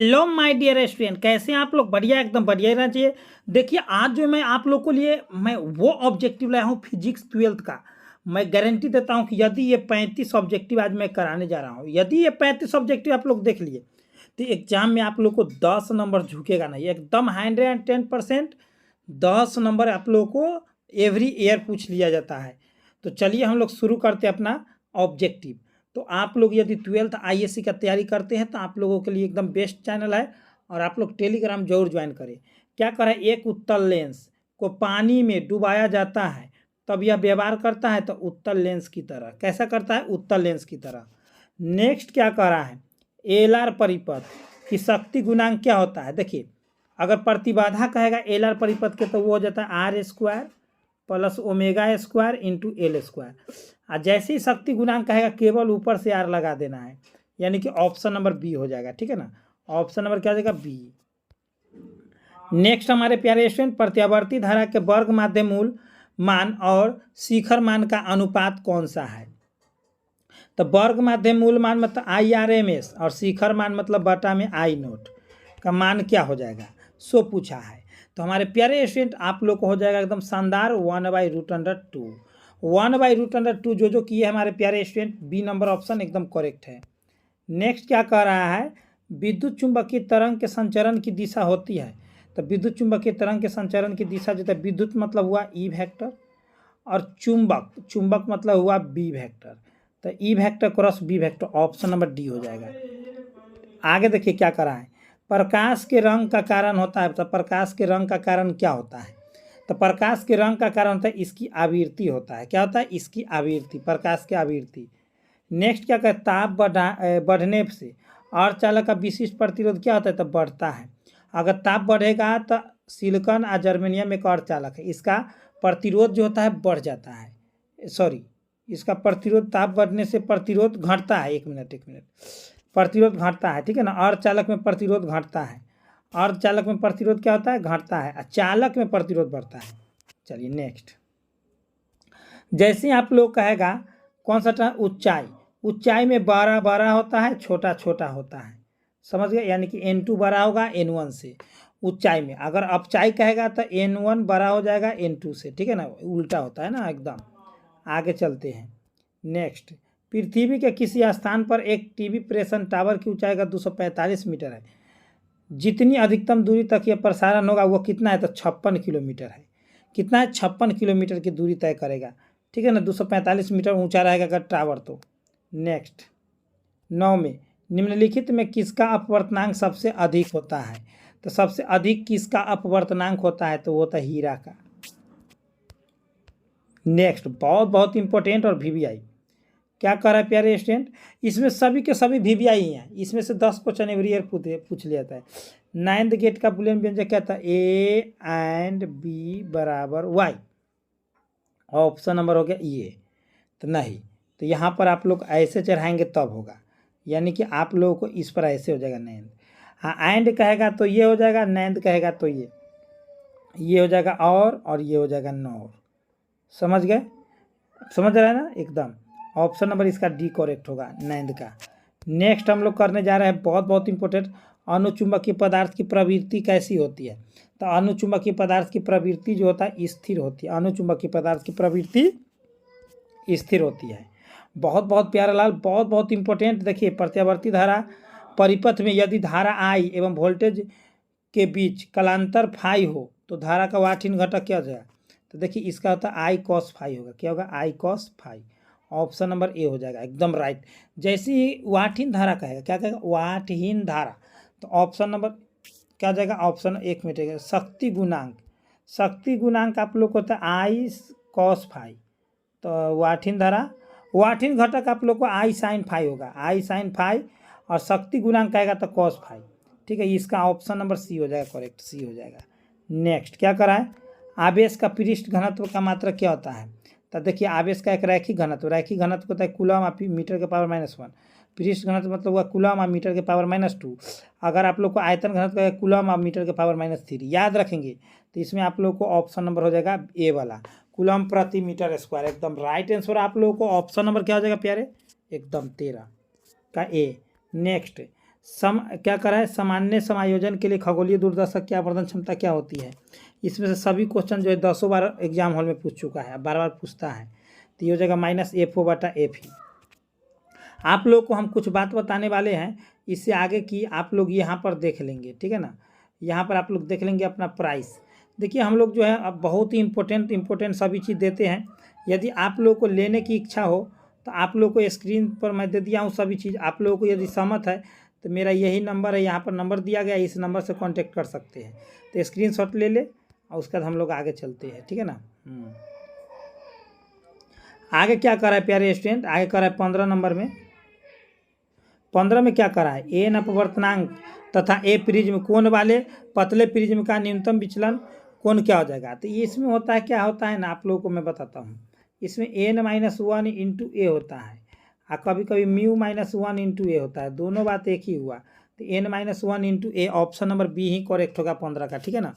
Hello my dear student, कैसे हैं आप लोग? बढ़िया, एकदम बढ़िया ही रहना चाहिए। देखिए, आज जो मैं आप लोग को लिए मैं वो ऑब्जेक्टिव लाया हूँ फिजिक्स 12th का। मैं गारंटी देता हूँ कि यदि ये 35 ऑब्जेक्टिव आज मैं कराने जा रहा हूँ, यदि ये 35 ऑब्जेक्टिव आप लोग देख लिए तो एग्जाम में आप लोग को 10 नंबर झुकेगा नहीं, एकदम 110%। 10 नंबर आप लोग को एवरी ईयर पूछ लिया जाता है। तो चलिए हम लोग शुरू करते हैं अपना ऑब्जेक्टिव। तो आप लोग यदि 12th आईएससी का तैयारी करते हैं तो आप लोगों के लिए एकदम बेस्ट चैनल है, और आप लोग टेलीग्राम जरूर ज्वाइन करें। क्या करें, एक उत्तल लेंस को पानी में डुबाया जाता है तब यह व्यवहार करता है, तो उत्तल लेंस की तरह। कैसा करता है? उत्तल लेंस की तरह। नेक्स्ट क्या कह रहा है, एलआर परिपथ की शक्ति गुणांक क्या होता है? देखिए, अगर प्रतिबाधा कहेगा एलआर परिपथ के तो वो हो जाता है R square plus omega square into L square. और जैसे ही शक्ति गुणांक कहेगा केवल ऊपर से आर लगा देना है, यानी कि ऑप्शन नंबर बी हो जाएगा। ठीक है ना, ऑप्शन नंबर क्या हो जाएगा? बी। नेक्स्ट हमारे प्यारे स्टूडेंट, प्रत्यावर्ती धारा के वर्ग माध्य मूल मान और शिखर मान का अनुपात कौन सा है? तो वर्ग माध्य मूल मान मतलब IRMS और शिखर मान मतलब बटा में आई नोट का मान क्या हो जाएगा, सो पूछा है। तो हमारे प्यारे स्टूडेंट आप लोग को हो जाएगा एकदम शानदार 1/√2। 1/√2 जो किए हमारे प्यारे स्टूडेंट, बी नंबर ऑप्शन एकदम करेक्ट है। नेक्स्ट क्या कह रहा है, विद्युत चुंबकीय तरंग के संचरण की दिशा होती है। तो विद्युत चुंबकीय तरंग के संचरण की दिशा जो है, विद्युत मतलब हुआ ई वेक्टर और चुंबक चुंबक मतलब हुआ बी वेक्टर। तो E vector cross B vector, option number D हो जाएगा। आगे देखिए क्या करा है, प्रकाश के रंग का कारण होता है। तो प्रकाश के रंग का कारण क्या होता है? तो प्रकाश के रंग का कारण होता है इसकी आवृत्ति होता है। क्या होता है? इसकी आवृत्ति, प्रकाश की आवृत्ति। नेक्स्ट क्या कहता है, ताप बढ़ने से अर्धचालक का विशिष्ट प्रतिरोध क्या होता है? तो बढ़ता है। अगर ताप बढ़ेगा तो सिलिकॉन और जर्मेनियम एक अर्धचालक है, इसका प्रतिरोध जो होता है बढ़ जाता है। सॉरी, इसका प्रतिरोध, ताप बढ़ने से प्रतिरोध घटता है। एक मिनट, प्रतिरोध घटता है। ठीक है ना, अर्धचालक में प्रतिरोध घटता है। अर्धचालक में प्रतिरोध क्या होता है? घटता है। और चालक में प्रतिरोध बढ़ता है। चलिए नेक्स्ट, जैसे आप लोग कहेगा कौन सा ऊंचाई, ऊंचाई में बड़ा बड़ा होता है, छोटा छोटा होता है। समझ गए? यानी कि N2 बड़ा होगा N1 से ऊंचाई में। अगर अपचाई कहेगा तो N1 बड़ा हो जाएगा N2 से। ठीक है ना, उल्टा होता है ना एकदम। आगे चलते हैं। नेक्स्ट, पृथ्वी के किसी स्थान पर एक टीवी प्रेषण टावर की ऊंचाई का 245 मीटर है। जितनी अधिकतम दूरी तक यह प्रसारण होगा वो कितना है? तो 56 किलोमीटर है। कितना है? 56 किलोमीटर की दूरी तय करेगा। ठीक है ना, 245 मीटर ऊंचा रहेगा अगर टावर। तो नेक्स्ट 9 में निम्नलिखित में किसका अपवर्तनांक सबसे अधिक होता है? तो सबसे अधिक किसका अपवर्तनांक होता है? तो वो होता है हीरा का। नेक्स्ट, बहुत बहुत इंपॉर्टेंट, और VVI क्या कर रहा है प्यारे स्टूडेंट, इसमें सभी के सभी VVI ही हैं। इसमें से 10 क्वेश्चन एवरी ईयर पूछ लिया जाता है। 9th गेट का बुलियन व्यंजक क्या था? A and B बराबर Y। ऑप्शन नंबर हो गया ये। तो नहीं, तो यहाँ पर आप लोग ऐसे चढ़ाएंगे तब होगा, यानी कि आप लोगों को इस पर ऐसे हो जाएगा नैंद। हाँ, एंड कहेगा तो ये हो जाएगा, नैंद कहेगा तो ये हो जाएगा, और ये हो जाएगा नौर। समझ गए? समझ रहा है ना एकदम। ऑप्शन नंबर इसका डी करेक्ट होगा, नैंद का। नेक्स्ट हम लोग करने जा रहे हैं बहुत बहुत इंपॉर्टेंट, अणुचुंबकीय पदार्थ की प्रवृत्ति कैसी होती है? तो अणुचुंबकीय पदार्थ की प्रवृत्ति जो होता है स्थिर होती है। अणुचुंबकीय पदार्थ की प्रवृत्ति स्थिर होती है। बहुत बहुत प्यारा लाल, बहुत बहुत इंपॉर्टेंट। देखिए, प्रत्यावर्ती धारा परिपथ में यदि धारा I एवं वोल्टेज के बीच कलांतर फाई हो तो धारा का वाठीन घटक क्या हो जाएगा? तो देखिए, इसका होता है I cos फाई होगा। क्या होगा? I cos phi. Option number A हो जाएगा एकदम राइट। जैसे ही वाठहीन धारा कहेगा, क्या कहेगा? वाठहीन धारा, तो ऑप्शन नंबर क्या हो जाएगा? ऑप्शन, एक मिनट, शक्ति गुणांक। शक्ति गुणांक आप लोग को होता है I cos फाई। तो वाठहीन धारा, वाठहीन घटक आप लोग को I sin फाई होगा, I sin फाई, और शक्ति गुणांक कहेगा तो cos फाई। ठीक है, इसका ऑप्शन नंबर सी हो जाएगा, करेक्ट सी हो जाएगा। नेक्स्ट क्या करा है, आवेश का पृष्ठ घनत्व का मात्रक क्या होता है? तो देखिए, आवेश का एक रैखिक घनत्व, रैखिक घनत्व होता है कूलम मीटर के पावर -1। पृष्ठ घनत्व मतलब हुआ कूलम मीटर के पावर -2। अगर आप लोग को आयतन घनत्व का कूलम मीटर के पावर -3 याद रखेंगे तो इसमें आप लोग को ऑप्शन नंबर हो जाएगा ए वाला, कूलम प्रति मीटर स्क्वायर। एकदम राइट आंसर आप लोगों को ऑप्शन नंबर क्या हो जाएगा प्यारे? एकदम 13 का ए। नेक्स्ट, क्या करा है, सामान्य समायोजन के लिए खगोलीय दूरदर्शक की आवर्धन क्षमता क्या होती है। इसमें से सभी क्वेश्चन जो है 10 बार एग्जाम हॉल में पूछ चुका है, बार बार पूछता है, तो ये हो जाएगा -FO/FE। आप लोग को हम कुछ बात बताने वाले हैं, इससे आगे की आप लोग यहाँ पर देख लेंगे, ठीक है ना। यहाँ पर आप लोग देख लेंगे अपना प्राइस। देखिए हम लोग जो है अब बहुत ही इम्पोर्टेंट सभी चीज़ देते हैं। यदि आप लोग को लेने की इच्छा हो तो आप लोग को स्क्रीन पर मैं दे दिया हूँ सभी चीज़। आप लोगों को यदि सहमत है तो मेरा यही नंबर है, यहाँ पर नंबर दिया गया है, इस नंबर से कांटेक्ट कर सकते हैं। तो स्क्रीनशॉट ले ले और उसके बाद हम लोग आगे चलते हैं, ठीक है ना। आगे क्या करा है प्यारे स्टूडेंट, आगे करा है 15 नंबर में। 15 में क्या करा है, एन अपवर्तनांक तथा ए प्रिज्म कोण वाले पतले प्रिज्म का न्यूनतम विचलन कोण क्या हो जाएगा। तो ये इसमें होता है, क्या होता है ना, आप लोगों को मैं बताता हूँ। इसमें n-1 इंटू ए होता है और कभी कभी μ-1 इंटू ए होता है, दोनों बात एक ही हुआ। तो n-1 इंटू ए, ऑप्शन नंबर बी ही करेक्ट होगा 15 का, ठीक है ना।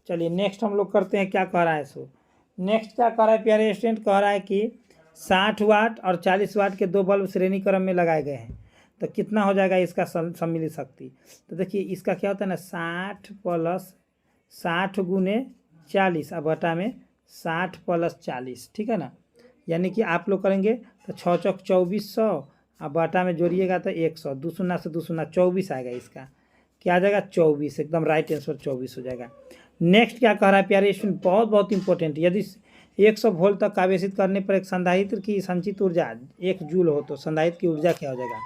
चलिए नेक्स्ट हम लोग करते हैं, क्या कह रहा है सो नेक्स्ट क्या कह रहा है प्यारे स्टूडेंट, कह रहा है कि 60 वाट और 40 वाट के दो बल्ब श्रेणी क्रम में लगाए गए हैं, तो कितना हो जाएगा इसका सम्मिलित शक्ति। तो देखिए इसका क्या होता है ना, 60 + 60 × 40 और बटा में 60 + 40, ठीक है ना। यानी कि आप लोग करेंगे तो 6 चौक 2400 और बटा में जोड़िएगा तो 100, 2 शून्य से 2 शून्य 24 आएगा। इसका क्या आ जाएगा 24, एकदम राइट आंसर 24 हो जाएगा। नेक्स्ट क्या कह रहा है प्यारे स्टूडेंट, बहुत इंपॉर्टेंट, यदि 100 वोल्ट तक आवेशित करने पर एक संधारित्र की संचित ऊर्जा 1 जूल हो तो संधारित्र की ऊर्जा क्या हो जाएगा।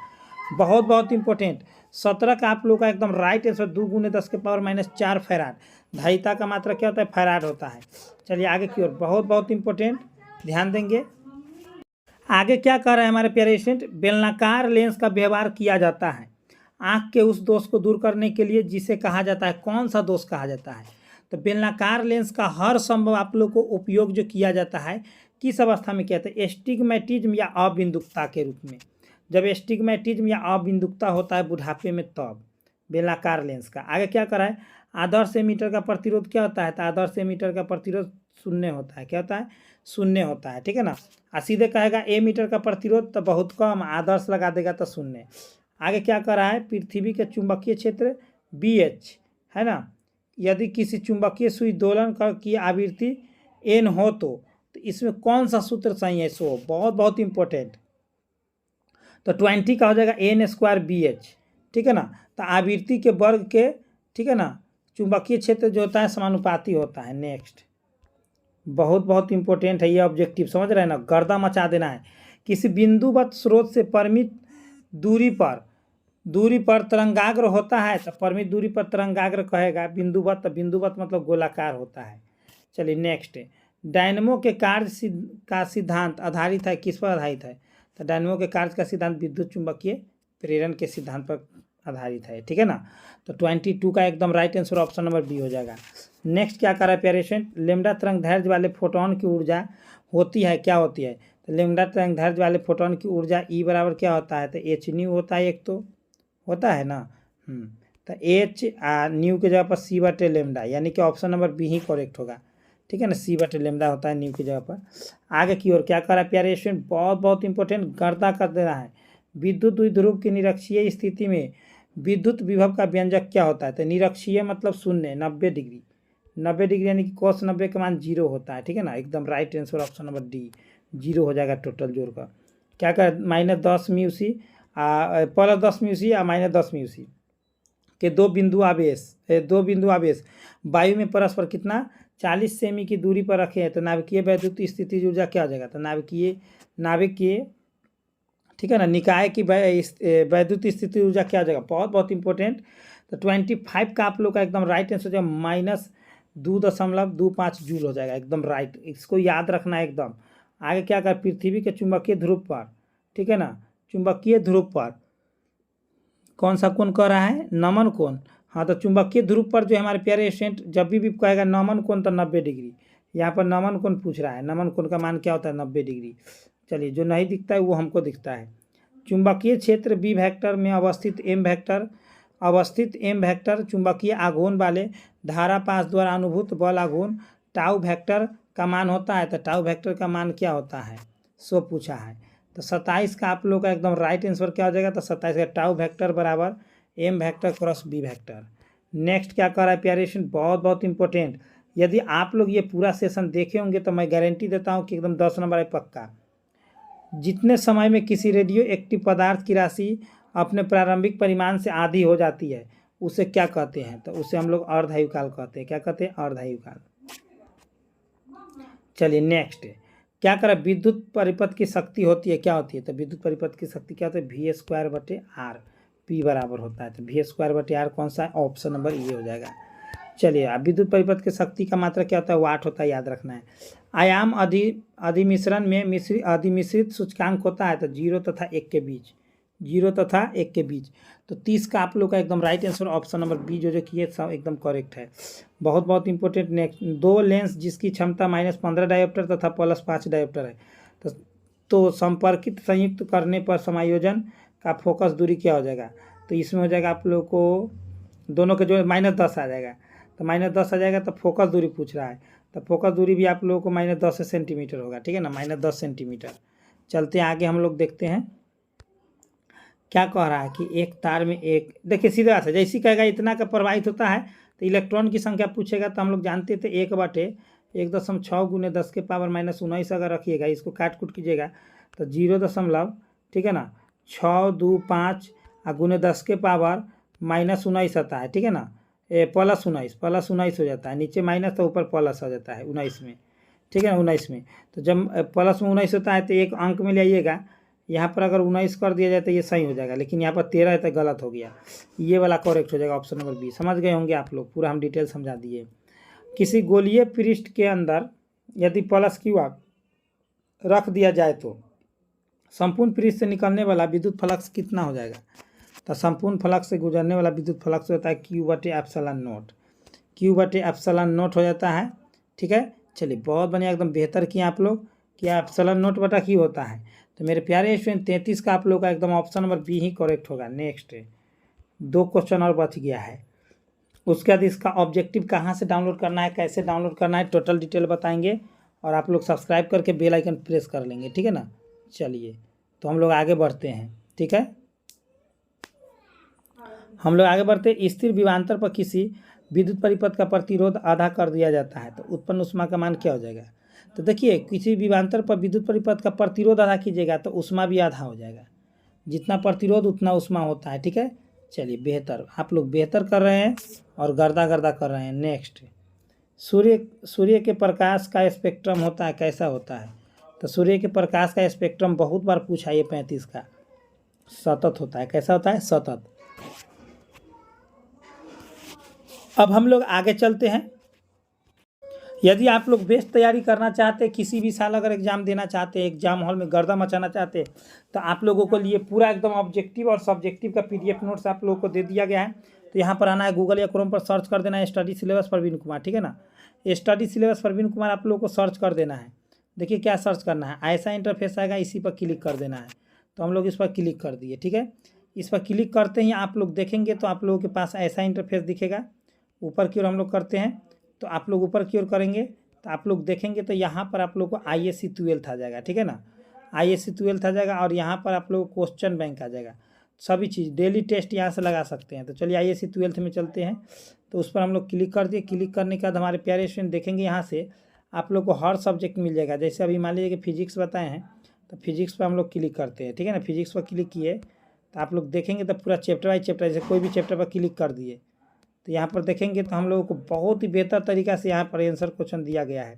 बहुत इंपॉर्टेंट। 17 का आप लोग का एकदम राइट आंसर 2 × 10⁻⁴ फैराड। धारिता का मात्रा क्या होता है, फैराड होता है। चलिए आगे की ओर, बहुत इंपॉर्टेंट, ध्यान देंगे। आगे क्या कर रहे हैं हमारे प्यारे स्टूडेंट, बेलनाकार लेंस का व्यवहार किया जाता है आँख के उस दोष को दूर करने के लिए जिसे कहा जाता है, कौन सा दोष कहा जाता है। तो बेलनाकार लेंस का हर संभव आप लोग को उपयोग जो किया जाता है, किस अवस्था में किया जाता है, एस्टिग्मेटिज्म या अबिंदुकता के रूप में। जब एस्टिग्मेटिज्म या अबिंदुकता होता है बुढ़ापे में, तब बेलनाकार लेंस का। आगे क्या करा है, आदर्श एमीटर का प्रतिरोध क्या होता है, तो आदर्श एमीटर का प्रतिरोध 0 होता है। क्या होता है, 0 होता है, ठीक है ना। सीधे कहेगा एमीटर का प्रतिरोध तो बहुत कम, आदर्श लगा देगा तो 0। आगे क्या करा है, पृथ्वी के चुंबकीय क्षेत्र BH है ना, यदि किसी चुंबकीय सुई दोलन की आवृत्ति n हो तो इसमें कौन सा सूत्र सही है, सो बहुत इंपॉर्टेंट। तो 20 का हो जाएगा n² BH, ठीक है ना। तो आवृत्ति के वर्ग के, ठीक है ना, चुंबकीय क्षेत्र जो होता है समानुपाती होता है। नेक्स्ट बहुत इंपॉर्टेंट है ये ऑब्जेक्टिव, समझ रहे हैं ना, गर्दा मचा देना है। किसी बिंदुवत स्रोत से परिमित दूरी पर तरंगाग्र होता है, तो परिमित दूरी पर तरंगाग्र कहेगा। बिंदुवत मतलब गोलाकार होता है। चलिए नेक्स्ट, डायनमो के कार्य का सिद्धांत आधारित है, किस पर आधारित है, तो डायनमो के कार्य का सिद्धांत विद्युत चुंबकीय प्रेरण के सिद्धांत पर आधारित है, ठीक है ना। तो 22 का एकदम right answer option number B हो जाएगा। नेक्स्ट क्या कर रहा है प्यारे स्टूडेंट, लैम्ब्डा तरंग दैर्ध्य वाले फोटोन की ऊर्जा होती है, क्या होती है, तो लैम्ब्डा तरंग दैर्ध्य वाले फोटोन की ऊर्जा E बराबर क्या होता है, तो h होता है, एक तो होता है ना। तो h न्यू के जगह पर c/λ, यानी कि ऑप्शन नंबर बी ही करेक्ट होगा, ठीक है ना। c/λ होता है न्यू की जगह पर। आगे की ओर क्या कर रहा है प्यारे स्टूडेंट, बहुत इंपॉर्टेंट, गर्दा कर देना है। विद्युत द्विध्रुव की निरक्षीय स्थिति में विद्युत विभव का व्यंजक क्या होता है, तो निरक्षीय मतलब 0, 90 डिग्री, 90 डिग्री यानी कि cos 90 का मान 0 होता है, ठीक है ना। एकदम right answer option number D 0 हो जाएगा टोटल जोड़ का। क्या कर, -10 μc +10 μc या -10 μc के दो बिंदु आवेश वायु में परस्पर कितना 40 सेमी की दूरी पर रखे हैं, तो नाभिकीय वैद्युत स्थिति ऊर्जा क्या हो जाएगा, तो नाभिकीय ठीक है ना, निकाय की वैद्युत स्थिति ऊर्जा क्या हो जाएगा, बहुत इंपॉर्टेंट। तो 25 का आप लोग का एकदम राइट आंसर हो जाएगा, -2.25 जूल हो जाएगा, एकदम राइट, इसको याद रखना है एकदम। आगे क्या कर, पृथ्वी के चुंबकीय ध्रुव पर, ठीक है ना, चुंबकीय ध्रुव पर कौन सा कोण कह रहा है, नमन कोण। हाँ, तो चुंबकीय ध्रुव पर जो हमारे प्यारे स्टूडेंट जब भी कहेगा नमन कोण तो 90 डिग्री, यहाँ पर नमन कोण पूछ रहा है, नमन कोण का मान क्या होता है, 90 डिग्री। चलिए जो नहीं दिखता है वो हमको दिखता है। चुंबकीय क्षेत्र B वेक्टर में अवस्थित M वेक्टर चुंबकीय आघूर्ण वाले धारा पास द्वारा अनुभूत बल आघूर्ण टाउ वेक्टर का मान होता है, तो टाउ वेक्टर का मान क्या होता है, सो पूछा है। तो 27 का आप लोग का एकदम राइट आंसर क्या हो जाएगा, तो 27 का टाउ वेक्टर बराबर M vector cross B vector. Next क्या कर रहा है प्यारे स्टूडेंट, बहुत बहुत इंपॉर्टेंट, यदि आप लोग ये पूरा सेशन देखे होंगे तो मैं गारंटी देता हूँ कि एकदम 10 नंबर है पक्का। जितने समय में किसी रेडियो एक्टिव पदार्थ की राशि अपने प्रारंभिक परिमाण से आधी हो जाती है उसे क्या कहते हैं, तो उसे हम लोग अर्धायुकाल कहते हैं। क्या कहते हैं? अर्धायुकाल। चलिए नेक्स्ट, क्या करें, विद्युत परिपथ की शक्ति होती है, क्या होती है, तो विद्युत परिपथ की शक्ति क्या होती है, V² R, P बराबर होता है, तो V² R कौन सा है, ऑप्शन नंबर ये हो जाएगा। चलिए अब विद्युत परिपथ की शक्ति का मात्रा क्या होता है, वाट होता है, याद रखना है। आयाम अधिमिश्रण में अधिमिश्रित सूचकांक होता है तो 0 तथा 1 के बीच, 0 तथा 1 के बीच। तो 30 का आप लोग का एकदम right answer option number B जो किए सब एकदम करेक्ट है। बहुत बहुत इंपॉर्टेंट। नेक्स्ट, 2 लेंस जिसकी क्षमता -15 डायोप्टर तथा +5 डायोप्टर है तो संपर्कित संयुक्त करने पर समायोजन का फोकस दूरी क्या हो जाएगा, तो इसमें हो जाएगा आप लोग को दोनों के जो -10 आ जाएगा, तो -10 आ जाएगा तो फोकस दूरी पूछ रहा है, तो फोकस दूरी भी आप लोगों को -10 सेंटीमीटर होगा, ठीक है ना, -10 सेंटीमीटर। चलते हैं आगे, हम लोग देखते हैं क्या कह रहा है कि एक तार में एक, देखिए सीधा सा जैसे कहेगा इतना का प्रवाहित होता है तो इलेक्ट्रॉन की संख्या पूछेगा, तो हम लोग जानते थे 1/1.6 × 10 के पावर -19 अगर रखिएगा, इसको काट कूट कीजिएगा तो 0, ठीक है ना, 6 2 5 गुने 10 के पावर -19 आता है, ठीक है ना, +19 हो जाता है, नीचे माइनस तो ऊपर प्लस हो जाता है 19 में, ठीक है ना, 19 में। तो जब प्लस में 19 होता है तो एक अंक में ले आइएगा, यहाँ पर अगर 19 कर दिया जाए तो ये सही हो जाएगा, लेकिन यहाँ पर 13 है तो गलत हो गया, ये वाला करेक्ट हो जाएगा ऑप्शन नंबर बी। समझ गए होंगे आप लोग, पूरा हम डिटेल समझा दिए। किसी गोलीय पृष्ठ के अंदर यदि प्लस क्यू रख दिया जाए तो संपूर्ण पृष्ठ से निकलने वाला विद्युत फ्लक्स कितना हो जाएगा, तो संपूर्ण फ्लक्स से गुजरने वाला विद्युत फ्लक्स होता है Q/ε0, Q/ε0 हो जाता है, ठीक है। चलिए बहुत बढ़िया, एकदम बेहतर किया आप लोग, क्या ε0/Q होता है। तो मेरे प्यारे स्टूडेंट 33 का आप लोग का एकदम ऑप्शन नंबर बी ही करेक्ट होगा। नेक्स्ट 2 क्वेश्चन और बच गया है, उसके बाद इसका ऑब्जेक्टिव कहाँ से डाउनलोड करना है, कैसे डाउनलोड करना है, टोटल डिटेल बताएंगे, और आप लोग सब्सक्राइब करके बेल आइकन प्रेस कर लेंगे, ठीक है ना। चलिए तो हम लोग आगे बढ़ते हैं, ठीक है, हम लोग आगे बढ़ते। स्थिर विभवांतर पर किसी विद्युत परिपथ का प्रतिरोध आधा कर दिया जाता है तो उत्पन्न ऊष्मा का मान क्या हो जाएगा, तो देखिए किसी विभवांतर पर विद्युत परिपथ का प्रतिरोध आधा कीजिएगा तो ऊष्मा भी आधा हो जाएगा, जितना प्रतिरोध उतना ऊष्मा होता है, ठीक है। चलिए बेहतर, आप लोग बेहतर कर रहे हैं और गर्दा गर्दा कर रहे हैं। नेक्स्ट, सूर्य के प्रकाश का स्पेक्ट्रम होता है, कैसा होता है, तो सूर्य के प्रकाश का स्पेक्ट्रम बहुत बार पूछा ये 35 का, सतत होता है। कैसा होता है? सतत। अब हम लोग आगे चलते हैं। यदि आप लोग बेस्ट तैयारी करना चाहते हैं, किसी भी साल अगर एग्जाम देना चाहते हैं, एग्जाम हॉल में गर्दा मचाना चाहते हैं, तो आप लोगों को लिए पूरा एकदम ऑब्जेक्टिव और सब्जेक्टिव का PDF नोट्स आप लोगों को दे दिया गया है। तो यहाँ पर आना है, गूगल या क्रोम पर सर्च कर देना है स्टडी सिलेबस प्रवीण कुमार, ठीक है ना, स्टडी सिलेबस प्रवीण कुमार आप लोगों को सर्च कर देना है। देखिए क्या सर्च करना है, ऐसा इंटरफेस आएगा, इसी पर क्लिक कर देना है। तो हम लोग इस पर क्लिक कर दिए, ठीक है। इस पर क्लिक करते ही आप लोग देखेंगे तो आप लोगों के पास ऐसा इंटरफेस दिखेगा। ऊपर की ओर हम लोग करते हैं, तो आप लोग ऊपर की ओर करेंगे तो आप लोग देखेंगे तो यहाँ पर आप लोग को ISC 12 आ जाएगा, ठीक है ना, ISC 12 आ जाएगा, और यहाँ पर आप लोग क्वेश्चन बैंक आ जाएगा, सभी चीज़ डेली टेस्ट यहाँ से लगा सकते हैं। तो चलिए ISC 12 में चलते हैं, तो उस पर हम लोग क्लिक कर दिए। क्लिक करने के बाद हमारे प्यारे स्टूडेंट देखेंगे यहाँ से आप लोग को हर सब्जेक्ट मिल जाएगा। जैसे अभी मान लीजिए कि फिजिक्स बताए हैं, तो फिजिक्स पर हम लोग क्लिक करते हैं, ठीक है ना। फिजिक्स पर क्लिक किए तो आप लोग देखेंगे तो पूरा चैप्टर बाई चैप्टर, जैसे कोई भी चैप्टर पर क्लिक कर दिए तो यहाँ पर देखेंगे तो हम लोगों को बहुत ही बेहतर तरीका से यहाँ पर आंसर क्वेश्चन दिया गया है,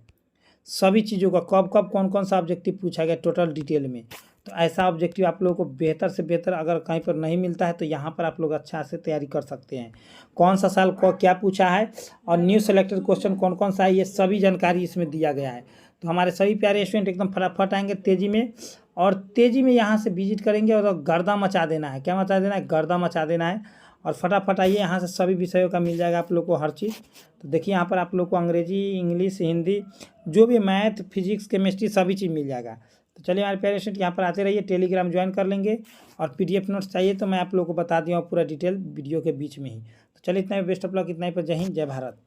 सभी चीज़ों का कब कब कौन कौन सा ऑब्जेक्टिव पूछा गया टोटल डिटेल में। तो ऐसा ऑब्जेक्टिव आप लोगों को बेहतर से बेहतर अगर कहीं पर नहीं मिलता है तो यहाँ पर आप लोग अच्छा से तैयारी कर सकते हैं। कौन सा साल को क्या पूछा है और न्यू सेलेक्टेड क्वेश्चन कौन कौन सा है, ये सभी जानकारी इसमें दिया गया है। तो हमारे सभी प्यारे स्टूडेंट एकदम फटाफट आएंगे तेज़ी में, और तेज़ी में यहाँ से विजिट करेंगे और गर्दा मचा देना है। क्या मचा देना है? गर्दा मचा देना है। और फटाफट आइए, यहाँ से सभी विषयों का मिल जाएगा आप लोग को हर चीज़। तो देखिए यहाँ पर आप लोग को अंग्रेजी, इंग्लिश, हिंदी, जो भी मैथ, फिजिक्स, केमिस्ट्री सभी चीज़ मिल जाएगा। तो चलिए हमारे प्यारे स्टूडेंट यहाँ पर आते रहिए, टेलीग्राम ज्वाइन कर लेंगे, और PDF नोट्स चाहिए तो मैं आप लोगों को बता दिया हूँ पूरा डिटेल वीडियो के बीच में ही। तो चलिए इतना ही, बेस्ट ऑफ लक, इतना ही पर। जय हिंद, जय भारत।